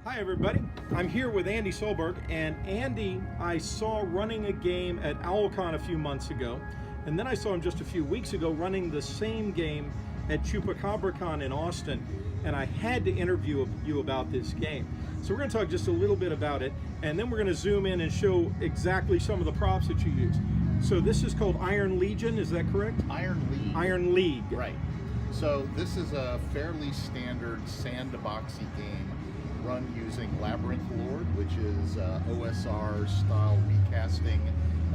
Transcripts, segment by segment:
Hi everybody, I'm here with Andy Solberg, and Andy I saw running a game at OwlCon a few months ago, and then I saw him just a few weeks ago running the same game at ChupacabraCon in Austin, and I had to interview you about this game. So we're going to talk just a little bit about it, and then we're going to zoom in and show exactly some of the props that you use. So this is called Iron Legion, is that correct? Iron League. Iron League. Right. So this is a fairly standard sandboxy game run using Labyrinth Lord, which is OSR style recasting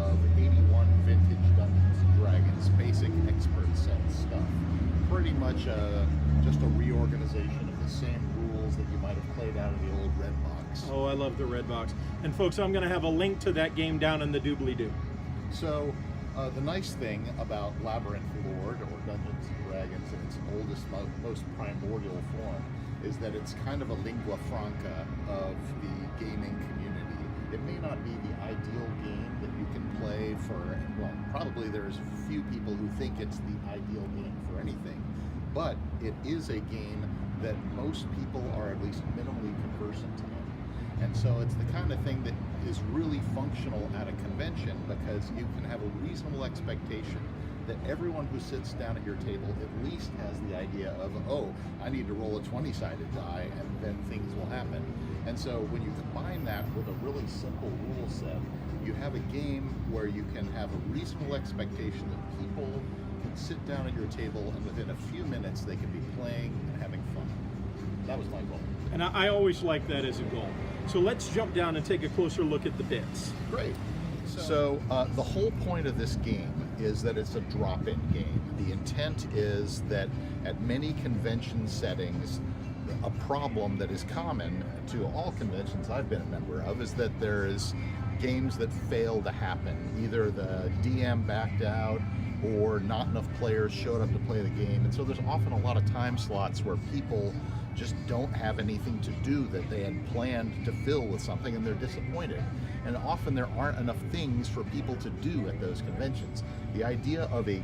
of 81 vintage Dungeons and Dragons, basic expert set stuff. Pretty much just a reorganization of the same rules that you might have played out of the old red box. Oh, I love the red box. And folks, I'm going to have a link to that game down in the doobly-doo. So the nice thing about Labyrinth Lord, or Dungeons and Dragons in its oldest, most primordial form, is that it's kind of a lingua franca of the gaming community. It may not be the ideal game that you can play for, well, probably there's few people who think it's the ideal game for anything, but it is a game that most people are at least minimally conversant in. And so it's the kind of thing that is really functional at a convention, because you can have a reasonable expectation that everyone who sits down at your table at least has the idea of, oh, I need to roll a 20-sided die and then things will happen. And so when you combine that with a really simple rule set, you have a game where you can have a reasonable expectation that people can sit down at your table and within a few minutes they can be playing and having fun. That was my goal. And I always like that as a goal. So let's jump down and take a closer look at the bits. Great. So the whole point of this game is that it's a drop-in game. The intent is that at many convention settings, a problem that is common to all conventions I've been a member of is that there's games that fail to happen. Either the DM backed out or not enough players showed up to play the game. And so there's often a lot of time slots where people just don't have anything to do that they had planned to fill with something, and they're disappointed. And often there aren't enough things for people to do at those conventions. The idea of a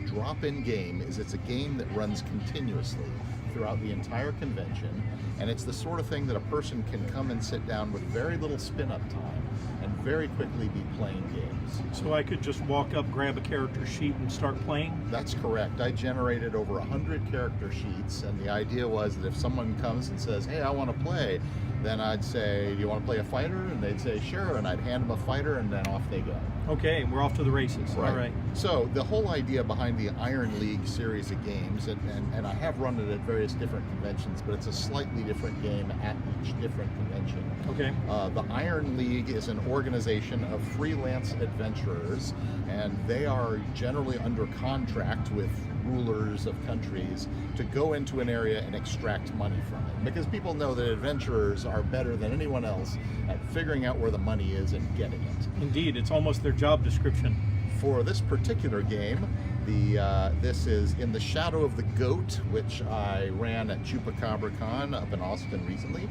drop-in game is it's a game that runs continuously throughout the entire convention, and it's the sort of thing that a person can come and sit down with very little spin-up time and very quickly be playing games. So I could just walk up, grab a character sheet, and start playing? That's correct. I generated over 100 character sheets, and the idea was that if someone comes and says, hey, I want to play, then I'd say, do you want to play a fighter? And they'd say, sure, and I'd hand them a fighter, and then off they go. Okay, we're off to the races. Right. All right. So the whole idea behind the Iron League series of games, and I have run it at various different conventions, but it's a slightly different game at each different convention. Okay. The Iron League is an organization of freelance adventurers, and they are generally under contract with rulers of countries to go into an area and extract money from it, because people know that adventurers are better than anyone else at figuring out where the money is and getting it. Indeed, it's almost their job description. For this particular game, this is In the Shadow of the Goat, which I ran at ChupacabraCon up in Austin recently.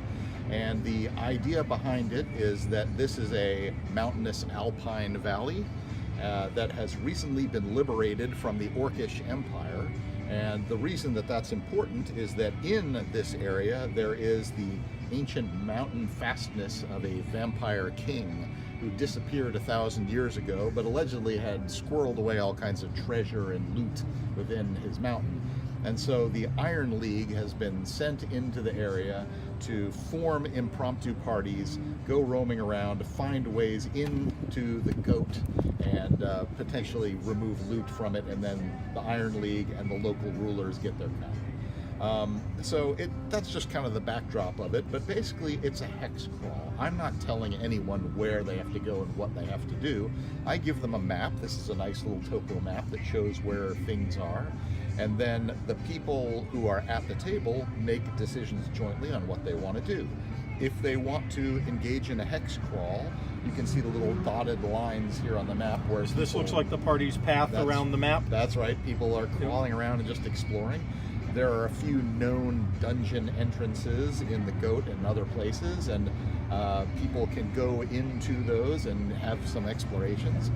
And the idea behind it is that this is a mountainous alpine valley that has recently been liberated from the Orcish Empire. And the reason that that's important is that in this area there is the ancient mountain fastness of a vampire king who disappeared 1,000 years ago, but allegedly had squirreled away all kinds of treasure and loot within his mountain. And so the Iron League has been sent into the area to form impromptu parties, go roaming around, to find ways into the goat and potentially remove loot from it, and then the Iron League and the local rulers get their cut. So that's just kind of the backdrop of it, but basically it's a hex crawl. I'm not telling anyone where they have to go and what they have to do. I give them a map. This is a nice little topo map that shows where things are. And then the people who are at the table make decisions jointly on what they want to do. If they want to engage in a hex crawl, you can see the little dotted lines here on the map where So this looks like the party's path around the map? That's right. People are crawling around and just exploring. There are a few known dungeon entrances in the Goat and other places, and people can go into those and have some explorations.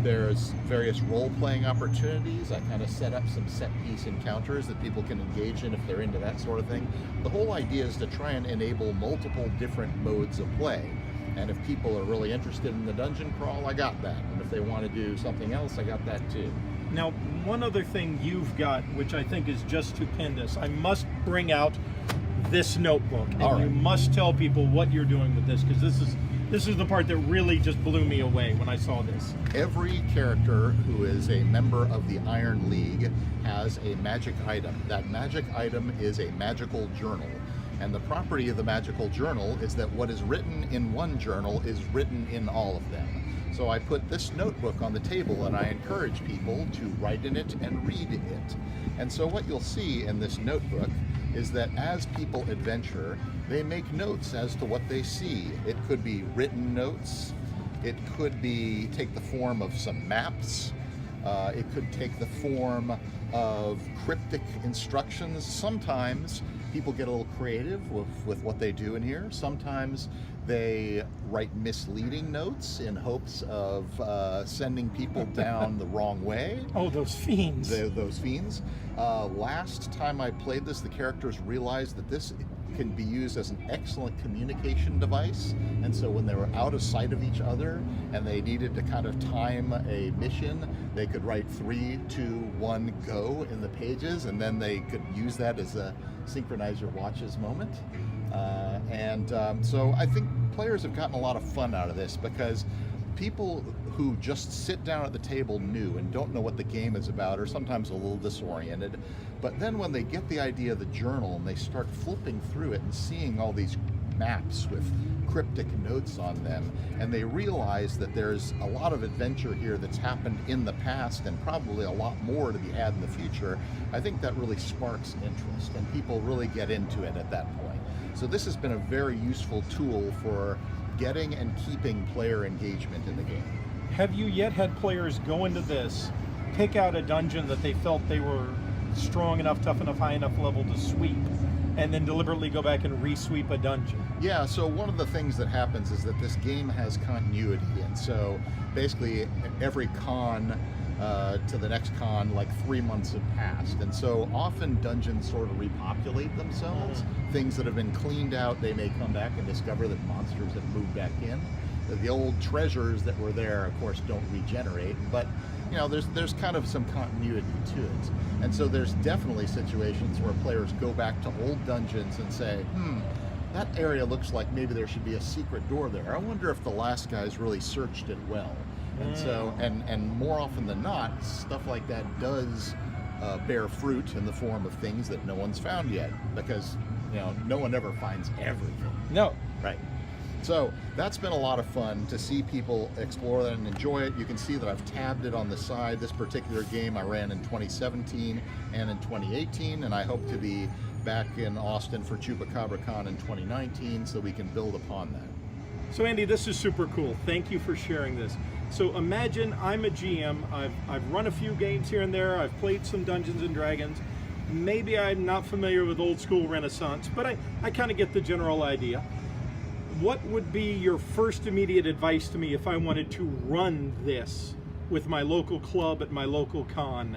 There's various role-playing opportunities. I kind of set up some set-piece encounters that people can engage in if they're into that sort of thing. The whole idea is to try and enable multiple different modes of play. And if people are really interested in the dungeon crawl, I got that. And if they want to do something else, I got that too. Now, one other thing you've got, which I think is just stupendous, I must bring out this notebook. And you must tell people what you're doing with this, because this is the part that really just blew me away when I saw this. Every character who is a member of the Iron League has a magic item. That magic item is a magical journal. And the property of the magical journal is that what is written in one journal is written in all of them. So I put this notebook on the table and I encourage people to write in it and read it. And so what you'll see in this notebook is that as people adventure, they make notes as to what they see. It could be written notes. It could be take the form of some maps. It could take the form of cryptic instructions. Sometimes people get a little creative with what they do in here. Sometimes they write misleading notes in hopes of sending people down the wrong way. Oh, those fiends. Those fiends. Last time I played this, the characters realized that this can be used as an excellent communication device. And so when they were out of sight of each other and they needed to kind of time a mission, they could write 3, 2, 1, go in the pages, and then they could use that as a synchronize your watches moment. So I think players have gotten a lot of fun out of this, because people who just sit down at the table new and don't know what the game is about are sometimes a little disoriented. But then when they get the idea of the journal and they start flipping through it and seeing all these maps with cryptic notes on them, and they realize that there's a lot of adventure here that's happened in the past and probably a lot more to be had in the future, I think that really sparks interest and people really get into it at that point. So this has been a very useful tool for getting and keeping player engagement in the game. Have you yet had players go into this, pick out a dungeon that they felt they were strong enough, tough enough, high enough level to sweep, and then deliberately go back and re-sweep a dungeon? Yeah, so one of the things that happens is that this game has continuity, and so basically every con to the next con, like 3 months have passed, and so often dungeons sort of repopulate themselves. Things that have been cleaned out, they may come back and discover that monsters have moved back in. The old treasures that were there, of course, don't regenerate, but you know, there's kind of some continuity to it. And so there's definitely situations where players go back to old dungeons and say, that area looks like maybe there should be a secret door there. I wonder if the last guys really searched it well. And so, and more often than not, stuff like that does bear fruit in the form of things that no one's found yet, because you know, no one ever finds everything. No. Right. So that's been a lot of fun to see people explore that and enjoy it. You can see that I've tabbed it on the side. This particular game I ran in 2017 and in 2018, and I hope to be back in Austin for ChupacabraCon in 2019 so we can build upon that. So Andy, this is super cool. Thank you for sharing this. So imagine I'm a GM, I've run a few games here and there, I've played some Dungeons and Dragons. Maybe I'm not familiar with old school Renaissance, but I kind of get the general idea. What would be your first immediate advice to me if I wanted to run this with my local club at my local con?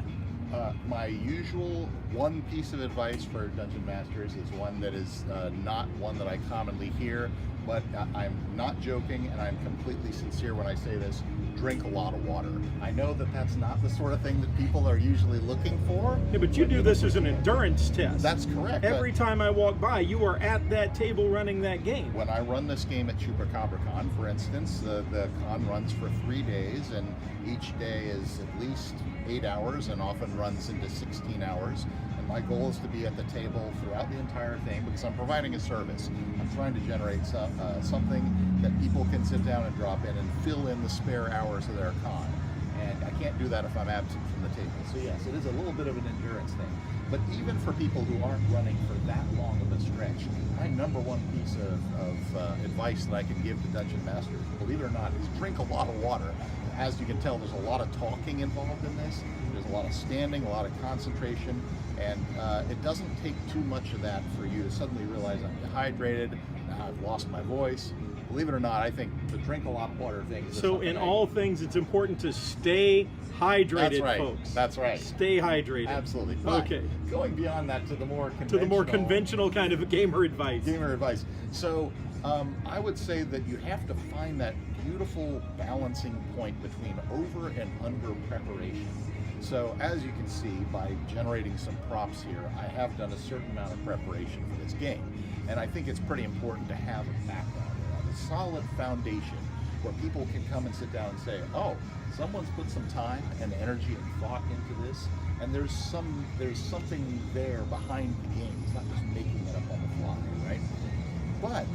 My usual one piece of advice for Dungeon Masters is one that is not one that I commonly hear, but I'm not joking and I'm completely sincere when I say this. Drink a lot of water. I know that that's not the sort of thing that people are usually looking for. Yeah, but you do this as an endurance test. That's correct. Every time I walk by, you are at that table running that game. When I run this game at ChupacabraCon, for instance, the con runs for 3 days, and each day is at least 8 hours and often runs into 16 hours. And my goal is to be at the table throughout the entire thing because I'm providing a service. I'm trying to generate something that people can sit down and drop in and fill in the spare hours of their con. And I can't do that if I'm absent from the table. So yes, it is a little bit of an endurance thing. But even for people who aren't running for that long of a stretch, my number one piece of advice that I can give to Dungeon Masters, believe it or not, is drink a lot of water. As you can tell, there's a lot of talking involved in this. There's a lot of standing, a lot of concentration. And it doesn't take too much of that for you to suddenly realize I'm dehydrated, now I've lost my voice. Believe it or not, I think the drink a lot of water thing is So in all things, it's important to stay hydrated, That's right. folks. That's right. Stay hydrated. Absolutely. But Okay. going beyond that to the more conventional kind of gamer advice. So I would say that you have to find that beautiful balancing point between over and under preparation. So as you can see by generating some props here, I have done a certain amount of preparation for this game. And I think it's pretty important to have a background, a solid foundation where people can come and sit down and say, oh, someone's put some time and energy and thought into this, and there's something there behind the game. It's not just making it up on the fly, right? But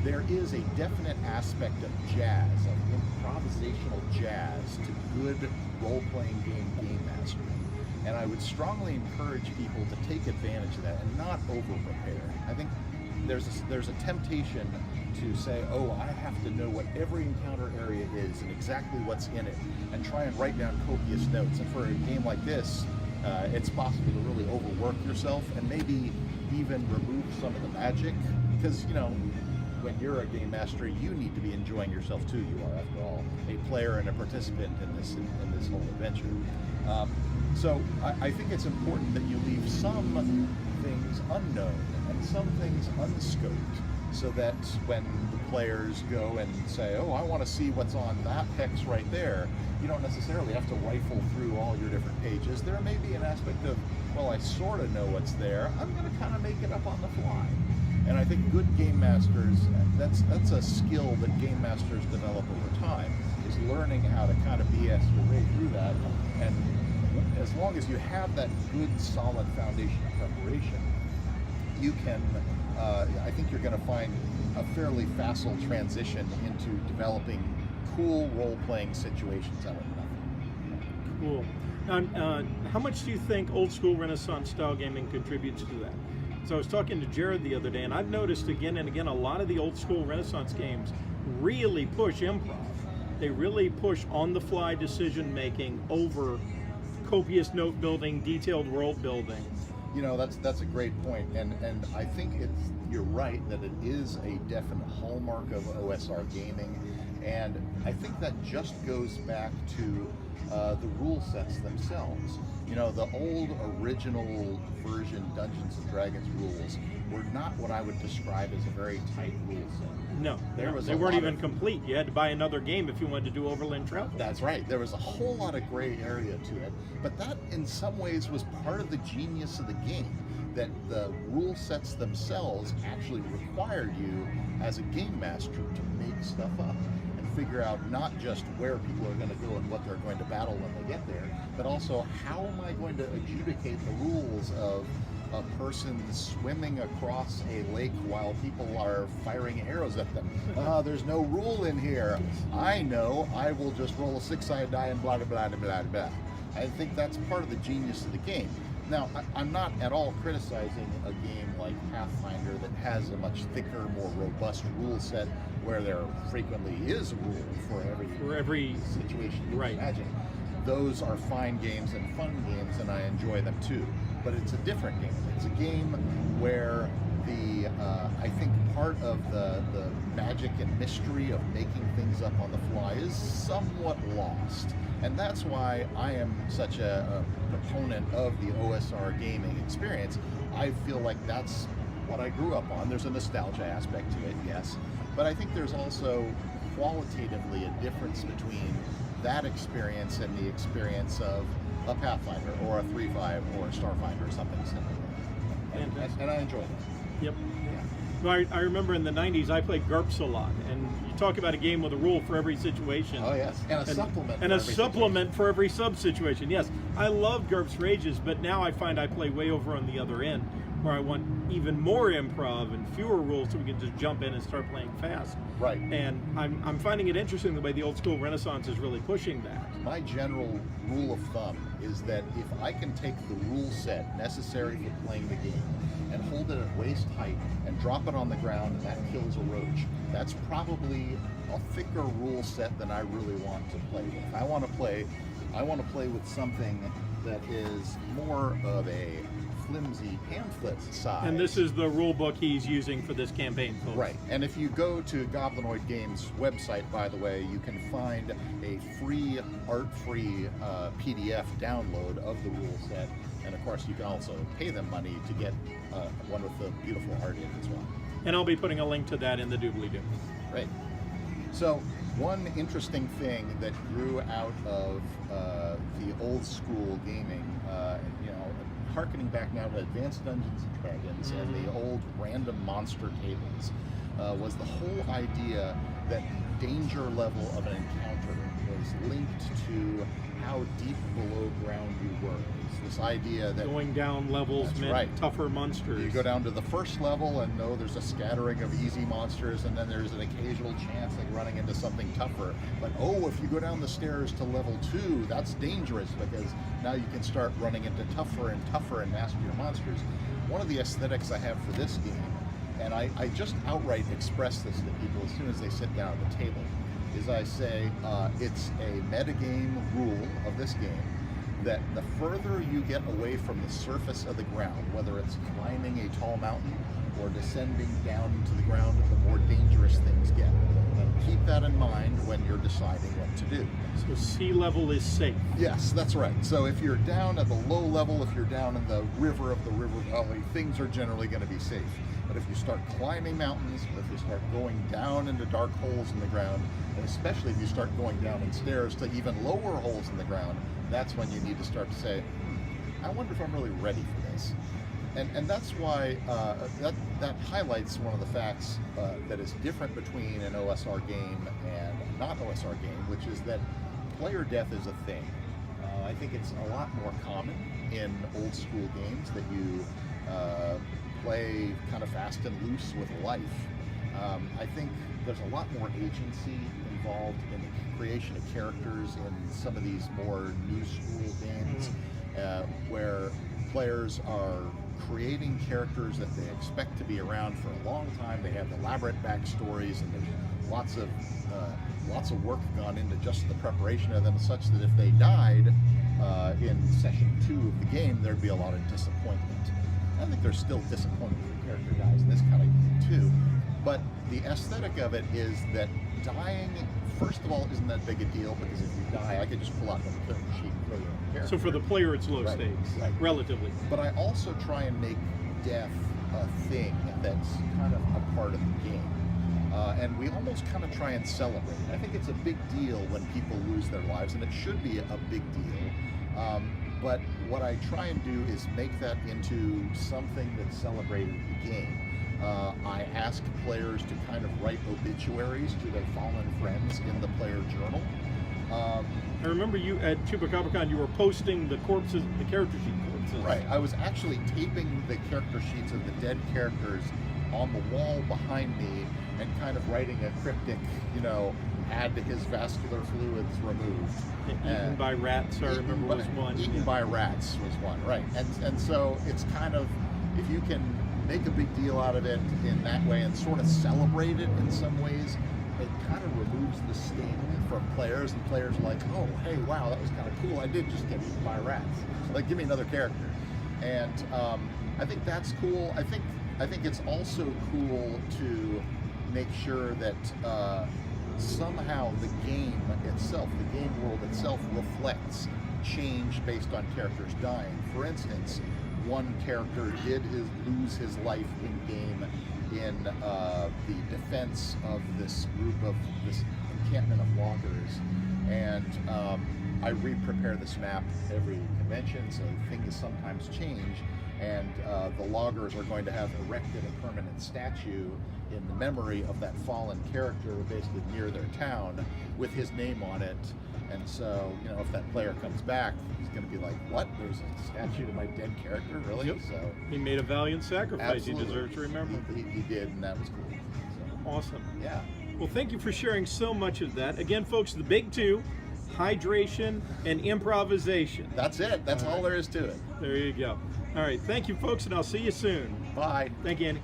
there is a definite aspect of jazz, of improvisational jazz, to good role-playing game mastering. And I would strongly encourage people to take advantage of that and not over-prepare. I think there's a temptation to say, oh, I have to know what every encounter area is and exactly what's in it, and try and write down copious notes. And for a game like this, it's possible to really overwork yourself and maybe even remove some of the magic, because, you know, when you're a game master, you need to be enjoying yourself too. You are, after all, a player and a participant in this whole adventure. So I think it's important that you leave some things unknown and some things unscoped, so that when the players go and say, oh, I want to see what's on that hex right there, you don't necessarily have to rifle through all your different pages. There may be an aspect of, well, I sort of know what's there, I'm going to kind of make it up on the fly. And I think good game masters, that's a skill that game masters develop over time, is learning how to kind of BS your way through that. And as long as you have that good, solid foundation of preparation, you can, I think you're going to find a fairly facile transition into developing cool role-playing situations out of nothing. Cool. How much do you think old school Renaissance style gaming contributes to that? So I was talking to Jared the other day, and I've noticed again and again a lot of the old school Renaissance games really push improv. They really push on-the-fly decision-making over copious note building, detailed world building. You know, that's a great point, and I think you're right that it is a definite hallmark of OSR gaming, and I think that just goes back to the rule sets themselves. You know, the old original version Dungeons and Dragons rules were not what I would describe as a very tight rule set. No, they weren't even complete. You had to buy another game if you wanted to do overland travel. That's right. There was a whole lot of gray area to it, but that in some ways was part of the genius of the game, that the rule sets themselves actually required you as a game master to make stuff up and figure out not just where people are going to go and what they're going to battle when they get there, but also how am I going to adjudicate the rules of a person swimming across a lake while people are firing arrows at them. There's no rule in here. I know, I will just roll a six-sided die and blah, blah, blah, blah, blah. I think that's part of the genius of the game. Now, I'm not at all criticizing a game like Pathfinder that has a much thicker, more robust rule set where there frequently is a rule for every situation you can imagine. Those are fine games and fun games, and I enjoy them too. But it's a different game. It's a game where I think part of the magic and mystery of making things up on the fly is somewhat lost. And that's why I am such a proponent of the OSR gaming experience. I feel like that's what I grew up on. There's a nostalgia aspect to it, yes. But I think there's also qualitatively a difference between that experience and the experience of a Pathfinder or a 3.5 or a Starfinder or something similar. And I enjoy it. Yep. Yeah. Well, I remember in the 90s I played GURPS a lot, and you talk about a game with a rule for every situation. Oh yes, and a supplement. And a supplement for every sub-situation. Yes, I love GURPS for ages, but now I find I play way over on the other end, where I want even more improv and fewer rules so we can just jump in and start playing fast. Right. And I'm finding it interesting the way the old school Renaissance is really pushing that. My general rule of thumb is that if I can take the rule set necessary for playing the game and hold it at waist height and drop it on the ground and that kills a roach, that's probably a thicker rule set than I really want to play with. I want to play with something that is more of a flimsy pamphlet size. And this is the rule book he's using for this campaign, folks. Right, and if you go to Goblinoid Games' website, by the way, you can find a free, art-free PDF download of the rule set, and of course you can also pay them money to get one with the beautiful art in as well. And I'll be putting a link to that in the doobly-doo. Right. So one interesting thing that grew out of the old school gaming, you know, harkening back now to Advanced Dungeons and Dragons and the old random monster tables, was the whole idea that the danger level of an encounter was linked to how deep below ground you were. It's this idea that going down levels meant tougher monsters. You go down to the first level and know there's a scattering of easy monsters, and then there's an occasional chance like running into something tougher. But oh, if you go down the stairs to level 2, that's dangerous, because now you can start running into tougher and nastier monsters. One of the aesthetics I have for this game, and I just outright express this to people as soon as they sit down at the table, is I say it's a metagame rule of this game that the further you get away from the surface of the ground, whether it's climbing a tall mountain or descending down into the ground, the more dangerous things get. Keep that in mind when you're deciding what to do. So sea level is safe. Yes, that's right. So if you're down at the low level, if you're down in the river of the river valley, things are generally going to be safe. But if you start climbing mountains, or if you start going down into dark holes in the ground, and especially if you start going down in stairs to even lower holes in the ground, that's when you need to start to say, I wonder if I'm really ready for this. And that's why that highlights one of the facts that is different between an OSR game and a not OSR game, which is that player death is a thing. I think it's a lot more common in old school games that you play kind of fast and loose with life. I think there's a lot more agency involved in the creation of characters in some of these more new school games, where players are creating characters that they expect to be around for a long time. They have elaborate backstories, and there's lots of work gone into just the preparation of them, such that if they died in session 2 of the game, there'd be a lot of disappointment. I think there's still disappointment when a character dies in this kind of game too, but the aesthetic of it is that dying, first of all, isn't that big a deal, because if you die, I could just pull out the character sheet and throw you in the character. So for the player, it's low stakes, relatively. But I also try and make death a thing that's kind of a part of the game. And we almost kind of try and celebrate it. I think it's a big deal when people lose their lives, and it should be a big deal. But what I try and do is make that into something that's celebrated in the game. I ask players to kind of write obituaries to their fallen friends in the player journal. I remember you at ChupacabraCon, you were posting the corpses, the character sheet corpses. Right. I was actually taping the character sheets of the dead characters on the wall behind me and kind of writing a cryptic, you know, add to his vascular fluids removed. Eaten by rats, I remember was one. Eaten by rats was one, right. And so it's kind of, if you can make a big deal out of it in that way and sort of celebrate it in some ways, it kind of removes the sting from players, and players are like, oh, hey, wow, that was kind of cool. I did just get eaten by rats. Like, give me another character. And I think that's cool. I think it's also cool to make sure that somehow the game itself, the game world itself, reflects change based on characters dying. For instance, one character did lose his life in game in the defense of this group of this encampment of loggers, and I re-prepare this map every convention, so things sometimes change, and the loggers are going to have erected a permanent statue in the memory of that fallen character, basically near their town, with his name on it. And so, you know, if that player comes back, he's going to be like, what? There's a statue to my dead character? Really? Yep. So he made a valiant sacrifice. Absolutely. He deserves to remember. He did, and that was cool. So, awesome. yeah. Well, thank you for sharing so much of that. Again, folks, the big two, hydration and improvisation. That's it. That's all there is to it. There you go. All right. Thank you, folks, and I'll see you soon. Bye. Thank you, Andy.